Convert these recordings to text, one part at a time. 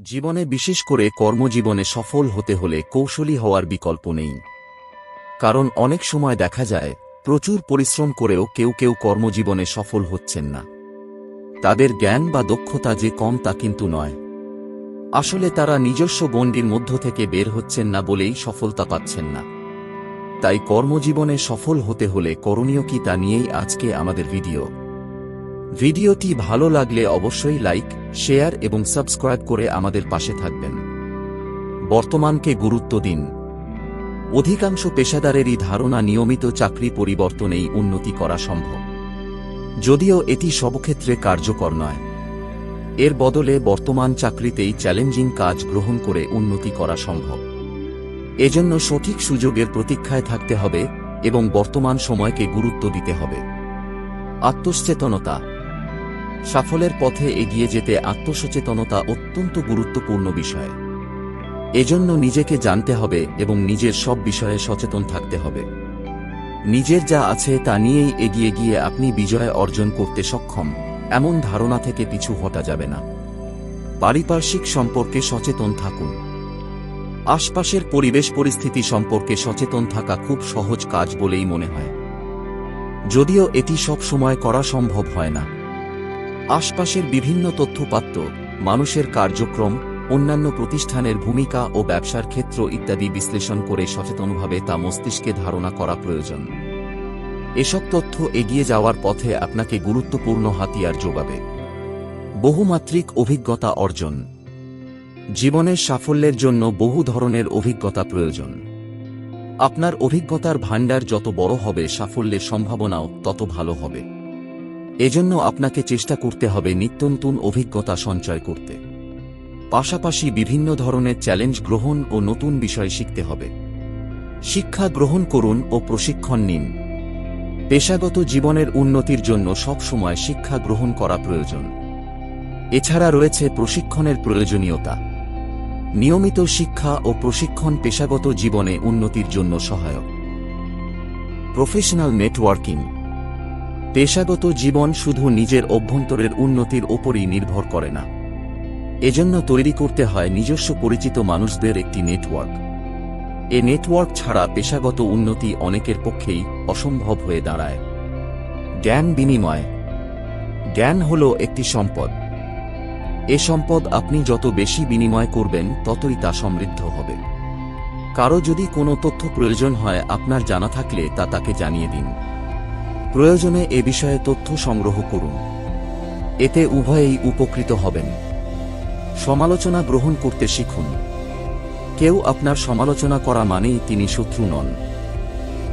জীবনে বিশেষ করে কর্মজীবনে সফল হতে হলে কৌশলী হওয়ার বিকল্প নেই। কারণ অনেক সময় দেখা যায় প্রচুর পরিশ্রম করেও কেউ কেউ কর্মজীবনে সফল হচ্ছেন না। তাদের জ্ঞান বা দক্ষতা যে কম তা কিন্তু নয়, আসলে তারা নিজস্ব গণ্ডির মধ্য থেকে বের হচ্ছেন না বলেই সফলতা পাচ্ছেন না। তাই কর্মজীবনে সফল হতে হলে করণীয় কি তা নিয়েই আজকে আমাদের ভিডিওটি ভালো লাগলে অবশ্যই লাইক, শেয়ার এবং সাবস্ক্রাইব করে আমাদের পাশে থাকবেন। বর্তমানকে গুরুত্ব দিন। অধিকাংশ পেশাদারেরই ধারণা নিয়মিত চাকরি পরিবর্তনেই উন্নতি করা সম্ভব, যদিও এটি সব ক্ষেত্রে কার্যকর নয়। এর বদলে বর্তমান চাকরিতেই চ্যালেঞ্জিং কাজ গ্রহণ করে উন্নতি করা সম্ভব। এজন্য সঠিক সুযোগের প্রতীক্ষায় থাকতে হবে এবং বর্তমান সময়কে গুরুত্ব দিতে হবে। আত্মসচেতনতা। সাফল্যের পথে এগিয়ে যেতে আত্মসচেতনতা অত্যন্ত গুরুত্বপূর্ণ বিষয়। এজন্য নিজেকে জানতে হবে এবং নিজের সব বিষয়ে সচেতন থাকতে হবে। নিজের যা আছে তা নিয়েই এগিয়ে গিয়ে আপনি বিজয় অর্জন করতে সক্ষম, এমন ধারণা থেকে পিছু হটা যাবে না। পারিপার্শ্বিক সম্পর্কে সচেতন থাকুন। আশপাশের পরিবেশ পরিস্থিতি সম্পর্কে সচেতন থাকা খুব সহজ কাজ বলেই মনে হয়, যদিও এটি সব সময় করা সম্ভব হয় না। আশপাশের বিভিন্ন তথ্যপাত্র, মানুষের কার্যক্রম, অন্যান্য প্রতিষ্ঠানের ভূমিকা ও ব্যবসার ক্ষেত্র ইত্যাদি বিশ্লেষণ করে সচেতনভাবে তা মস্তিষ্কে ধারণা করা প্রয়োজন। এসব তথ্য এগিয়ে যাওয়ার পথে আপনাকে গুরুত্বপূর্ণ হাতিয়ার যোগাবে। বহুমাত্রিক অভিজ্ঞতা অর্জন। জীবনের সাফল্যের জন্য বহু ধরনের অভিজ্ঞতা প্রয়োজন। আপনার অভিজ্ঞতার ভাণ্ডার যত বড় হবে, সাফল্যের সম্ভাবনাও তত ভালো হবে। এজন্য আপনাকে চেষ্টা করতে হবে নিত্য নতুন অভিজ্ঞতা সঞ্চয় করতে। পাশাপাশি বিভিন্ন ধরনের চ্যালেঞ্জ গ্রহণ ও নতুন বিষয় শিখতে হবে। শিক্ষা গ্রহণ করুন ও প্রশিক্ষণ নিন। পেশাগত জীবনের উন্নতির জন্য সব সময় শিক্ষা গ্রহণ করা প্রয়োজন। এছাড়া রয়েছে প্রশিক্ষণের প্রয়োজনীয়তা। নিয়মিত শিক্ষা ও প্রশিক্ষণ পেশাগত জীবনে উন্নতির জন্য সহায়ক। Professional networking. পেশাগত জীবন শুধু নিজের অভ্যন্তরের উন্নতির ওপরই নির্ভর করে না। এজন্য তৈরি করতে হয় নিজস্ব পরিচিত মানুষদের একটি নেটওয়ার্ক। এ নেটওয়ার্ক ছাড়া পেশাগত উন্নতি অনেকের পক্ষেই অসম্ভব হয়ে দাঁড়ায়। জ্ঞান বিনিময়। জ্ঞান হল একটি সম্পদ। এ সম্পদ আপনি যত বেশি বিনিময় করবেন ততই তা সমৃদ্ধ হবে। কারো যদি কোনো তথ্য প্রয়োজন হয়, আপনার জানা থাকলে তা তাকে জানিয়ে দিন। প্রয়োজনে এ বিষয়ে তথ্য সংগ্রহ করুন। এতে উভয়েই উপকৃত হবেন। সমালোচনা গ্রহণ করতে শিখুন। কেউ আপনার সমালোচনা করা মানেই তিনি শত্রু নন।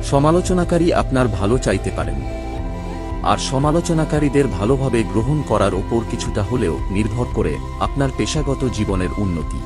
সমালোচনাকারী আপনার ভালো চাইতে পারেন, আর সমালোচনাকারীদের ভালোভাবে গ্রহণ করার ওপর কিছুটা হলেও নির্ভর করে আপনার পেশাগত জীবনের উন্নতি।